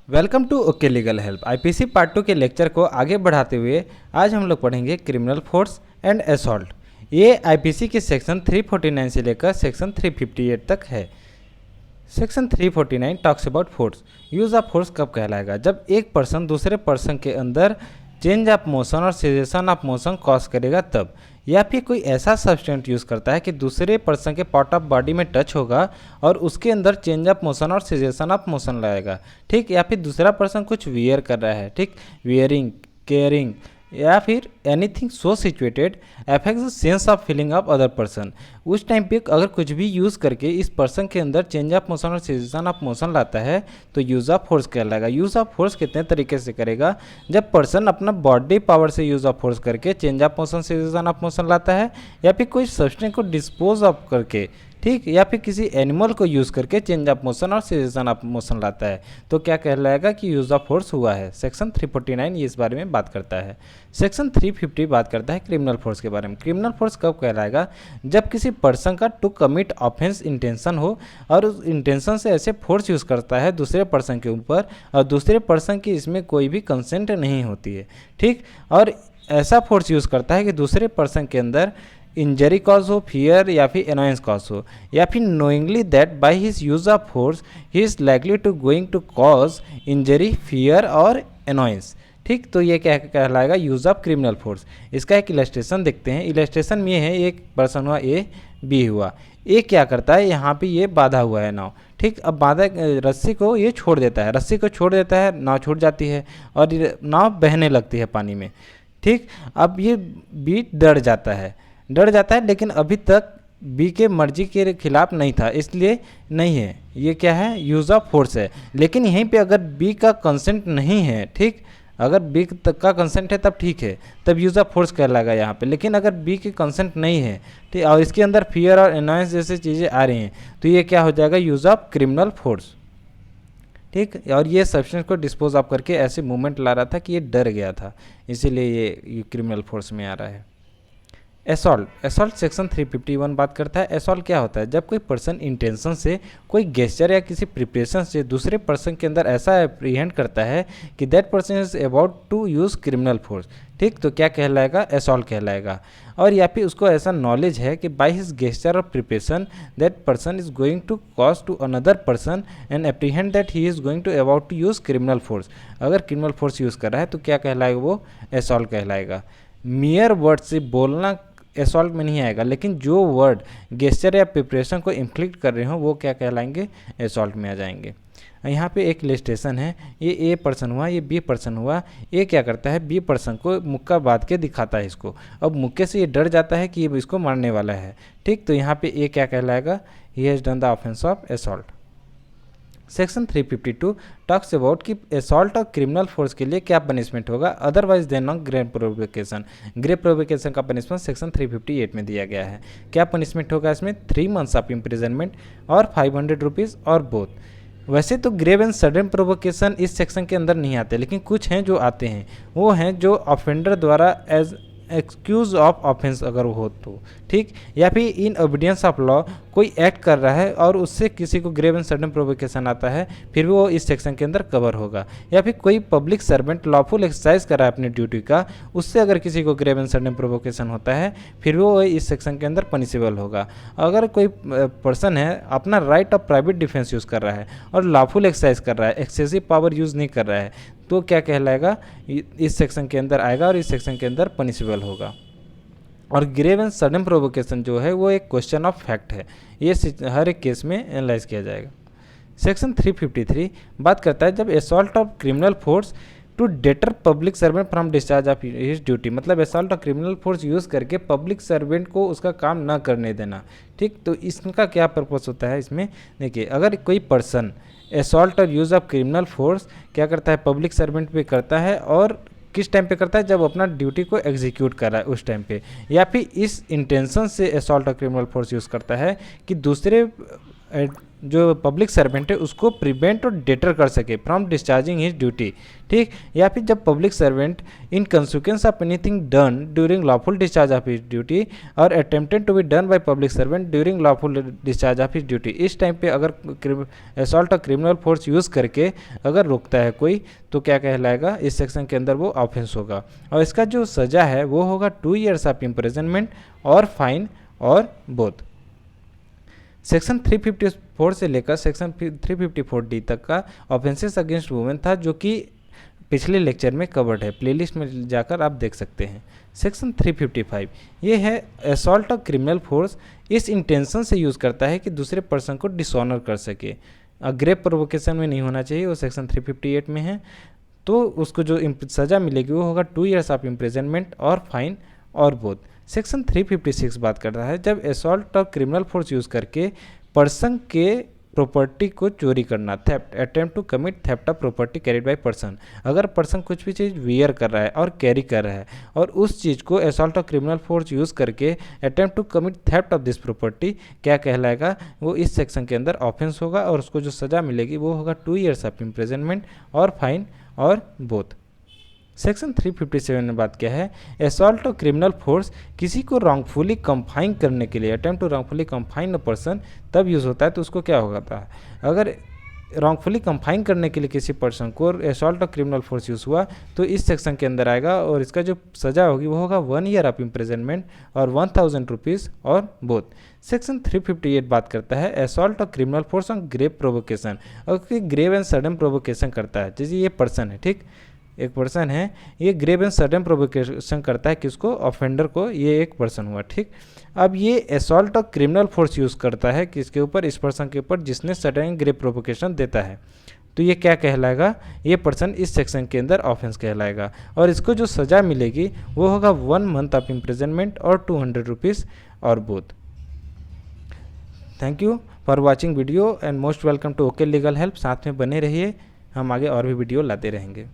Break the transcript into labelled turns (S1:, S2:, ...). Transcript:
S1: Welcome to okay legal help. IPC part 2 के lecture को आगे बढ़ाते हुए आज हम लोग पढ़ेंगे क्रिमिनल फोर्स एंड असॉल्ट। ये आईपीसी के सेक्शन 349 से लेकर सेक्शन 358 तक है। Section 349 talks about force. Use of force कब कहलाएगा? जब एक पर्सन दूसरे पर्सन के अंदर चेंज ऑफ मोशन और सेजेशन ऑफ मोशन कॉज करेगा तब, या फिर कोई ऐसा सब्सटेंट यूज़ करता है कि दूसरे पर्सन के पार्ट ऑफ बॉडी में टच होगा और उसके अंदर चेंज ऑफ मोशन और सेजेशन ऑफ मोशन लाएगा, ठीक। या फिर दूसरा पर्सन कुछ वियर कर रहा है, ठीक, वियरिंग, केयरिंग, या फिर anything so situated affects the sense of feeling of other person. उस टाइम पे अगर कुछ भी यूज़ करके इस पर्सन के अंदर चेंज ऑफ मोशन और सेजेशन ऑफ मोशन लाता है तो यूज़ ऑफ फोर्स कहलाएगा। यूज़ ऑफ फोर्स कितने तरीके से करेगा? जब पर्सन अपना बॉडी पावर से यूज़ ऑफ फोर्स करके change of motion cessation of motion लाता है, या फिर कोई सब्सटेंस को डिस्पोज ऑफ करके, ठीक, या फिर किसी एनिमल को यूज़ करके चेंज ऑफ मोशन और सेजेशन ऑफ मोशन लाता है, तो क्या कहलाएगा कि यूज़ ऑफ फोर्स हुआ है। सेक्शन 349 ये इस बारे में बात करता है। सेक्शन 350 बात करता है क्रिमिनल फोर्स के बारे में। क्रिमिनल फोर्स कब कहलाएगा? जब किसी पर्सन का टू कमिट ऑफेंस इंटेंशन हो और उस इंटेंशन से ऐसे फोर्स यूज़ करता है दूसरे पर्सन के ऊपर और दूसरे पर्सन की इसमें कोई भी कंसेंट नहीं होती है, ठीक, और ऐसा फोर्स यूज़ करता है कि दूसरे पर्सन के अंदर इंजरी कॉज हो, फियर या फिर अनॉयंस कॉज हो, या फिर knowingly that by his use of force he is likely to going to cause injury, fear और अनॉयंस, ठीक। तो ये क्या कहलाएगा? Use of criminal force. इसका एक इलस्ट्रेशन देखते हैं। इलस्ट्रेशन में है, एक पर्सन हुआ ए, बी हुआ। ए क्या करता है, यहाँ पे ये बांधा हुआ है नाव, ठीक। अब बांधा रस्सी को ये छोड़ देता है, रस्सी को छोड़ देता है, नाव छूट जाती है और नाव बहने लगती है पानी में, ठीक। अब ये बी डर जाता है, लेकिन अभी तक बी के मर्जी के खिलाफ नहीं था, इसलिए नहीं है। ये क्या है? यूज़ ऑफ फोर्स है। लेकिन यहीं पे अगर बी का कंसेंट नहीं है, ठीक, अगर बी तक का कंसेंट है तब ठीक है, तब यूज़ ऑफ फोर्स कहलाएगा यहाँ पे। लेकिन अगर बी के कंसेंट नहीं है, ठीक, और इसके अंदर फियर और अनॉयंस जैसे चीज़ें आ रही हैं, तो ये क्या हो जाएगा? यूज़ ऑफ क्रिमिनल फोर्स, ठीक। और ये सब्सटेंस को डिस्पोज ऑफ करके ऐसे मूवमेंट ला रहा था कि ये डर गया था, इसीलिए ये क्रिमिनल फोर्स में आ रहा है। असॉल्ट सेक्शन 351 बात करता है। असॉल्ट क्या होता है? जब कोई पर्सन इंटेंशन से कोई गेस्चर या किसी प्रिपरेशन से दूसरे पर्सन के अंदर ऐसा एप्रीहेंड करता है कि that person is about to use criminal force, ठीक, तो क्या कहलाएगा? असॉल्ट कहलाएगा। और या फिर उसको ऐसा नॉलेज है कि बाय हिज गेस्चर और preparation that person is going to cause to another person and apprehend that he is going to about to use criminal force. अगर क्रिमिनल फोर्स यूज़ कर रहा है तो क्या कहलाएगा? वो असॉल्ट कहलाएगा। मियर वर्ड से बोलना असॉल्ट में नहीं आएगा, लेकिन जो वर्ड गेस्चर या प्रिपरेशन को इन्फ्लिक्ट कर रहे हो वो क्या कहलाएंगे? असॉल्ट में आ जाएंगे। यहाँ पे एक इलस्ट्रेशन है। ये ए पर्सन हुआ, ये बी पर्सन हुआ। ए क्या करता है? बी पर्सन को मुक्का बांध के दिखाता है इसको। अब मुक्के से ये डर जाता है कि ये इसको मारने वाला है, ठीक। तो यहाँ पे ए क्या कहलाएगा? He has done the offence of assault. Section 352 talks about कि असॉल्ट और क्रिमिनल फोर्स के लिए क्या पनिशमेंट होगा otherwise then on grave provocation. Grave provocation का पनिशमेंट सेक्शन 358 में दिया गया है। क्या पनिशमेंट होगा इसमें? 3 months ऑफ इम्प्रिजनमेंट और 500 रुपीज़ और बोथ। वैसे तो ग्रेव एंड सडन प्रोवोकेशन इस सेक्शन के अंदर नहीं आते, लेकिन कुछ हैं जो आते हैं। वो हैं जो ऑफेंडर द्वारा एज एक्सक्यूज ऑफ ऑफेंस अगर वो हो तो, ठीक, या फिर इन ओबीडियंस ऑफ लॉ कोई एक्ट कर रहा है और उससे किसी को ग्रेव एंड सडन प्रोवोकेशन आता है, फिर भी वो इस सेक्शन के अंदर कवर होगा। या फिर कोई पब्लिक सर्वेंट लॉफुल एक्सरसाइज कर रहा है अपनी ड्यूटी का, उससे अगर किसी को ग्रेव एंड सडन प्रोवोकेशन होता है फिर भी वो इस सेक्शन के अंदर पनिशेबल होगा। अगर कोई पर्सन है अपना right of private defence use कर रहा है और लॉफुल एक्सरसाइज कर रहा है, एक्सेसिव पावर यूज़ नहीं कर रहा है, तो क्या कहलाएगा? इस सेक्शन के अंदर आएगा और इस सेक्शन के अंदर पनिशेबल होगा। और ग्रेव एंड सडन प्रोवोकेशन जो है वो एक क्वेश्चन ऑफ फैक्ट है, ये हर एक केस में एनालाइज किया जाएगा। सेक्शन 353 बात करता है जब assault of criminal force to deter public servant from discharge of his duty, मतलब assault of criminal force use करके पब्लिक सर्वेंट को उसका काम ना करने देना, ठीक। तो इसका क्या पर्पस होता है इसमें? देखिए, अगर कोई पर्सन असॉल्ट और यूज़ ऑफ क्रिमिनल फोर्स क्या करता है? पब्लिक सर्वेंट पे करता है, और किस टाइम पे करता है? जब अपना ड्यूटी को एग्जीक्यूट कर रहा है उस टाइम पे, या फिर इस इंटेंशन से असॉल्ट और क्रिमिनल फोर्स यूज़ करता है कि दूसरे जो पब्लिक सर्वेंट है उसको प्रिवेंट और डेटर कर सके फ्रॉम डिस्चार्जिंग हिज ड्यूटी, ठीक। या फिर जब public servant in consequence of anything done during lawful discharge of his duty और attempted to be done by public servant during lawful discharge of his duty, इस time पे अगर assault और criminal force use करके अगर रोकता है कोई तो क्या कहलाएगा, इस सेक्शन के अंदर वो ऑफेंस होगा। और इसका जो सज़ा है वो होगा 2 ईयर्स ऑफ इम्प्रिजनमेंट और फाइन और बोथ। सेक्शन 354 से लेकर सेक्शन 354D तक का ऑफेंसेस अगेंस्ट वुमेन था, जो कि पिछले लेक्चर में कवर्ड है, प्लेलिस्ट में जाकर आप देख सकते हैं। सेक्शन 355 ये है असॉल्ट ऑफ क्रिमिनल फोर्स इस इंटेंशन से यूज़ करता है कि दूसरे पर्सन को डिसऑनर कर सके। ग्रेव प्रोवोकेशन में नहीं होना चाहिए, वो सेक्शन 358 में है। तो उसको जो सज़ा मिलेगी वो होगा 2 ईयर्स ऑफ इम्प्रिजनमेंट और फाइन और बोथ। सेक्शन 356 बात करता है जब असॉल्ट और क्रिमिनल फोर्स यूज़ करके पर्सन के प्रॉपर्टी को चोरी करना, theft, attempt to commit theft of property carried by person. अगर पर्सन कुछ भी चीज़ वियर कर रहा है और कैरी कर रहा है और उस चीज़ को assault of criminal force use करके attempt to commit theft of this property क्या कहलाएगा, वो इस सेक्शन के अंदर ऑफेंस होगा और उसको जो सज़ा मिलेगी वो होगा 2 ईयर्स ऑफ इम्प्रिजनमेंट और फाइन और बोथ। सेक्शन 357 में बात क्या है, असॉल्ट और क्रिमिनल फोर्स किसी को रॉन्गफुली कंफाइन करने के लिए, attempt to wrongfully confine a person तब यूज़ होता है। तो उसको क्या होता है, अगर रॉन्गफुली कंफाइन करने के लिए किसी पर्सन को असॉल्ट और क्रिमिनल फोर्स यूज़ हुआ तो इस सेक्शन के अंदर आएगा और इसका जो सज़ा होगी वो होगा 1 ईयर ऑफ इम्प्रिजनमेंट और 1000 रुपीज़ और बोथ। सेक्शन 358 बात करता है असॉल्ट और criminal force on grave provocation, और ग्रेव एंड सडन प्रोवोकेशन करता है। जैसे ये पर्सन है, ठीक, एक पर्सन है, ये ग्रेव एंड सडन प्रोवोकेशन करता है किसको, ऑफेंडर को, ये एक पर्सन हुआ, ठीक। अब ये असॉल्ट और क्रिमिनल फोर्स यूज़ करता है किसके ऊपर, इस पर्सन के ऊपर जिसने सडन ग्रेव प्रोवोकेशन देता है। तो ये क्या कहलाएगा, ये पर्सन इस सेक्शन के अंदर ऑफेंस कहलाएगा और इसको जो सज़ा मिलेगी वो होगा 1 मंथ ऑफ इम्प्रिजनमेंट और 200 रुपीज़ और both. Thank you for watching video and most welcome to okay legal help. साथ में बने रहिए, हम आगे और भी वीडियो लाते रहेंगे।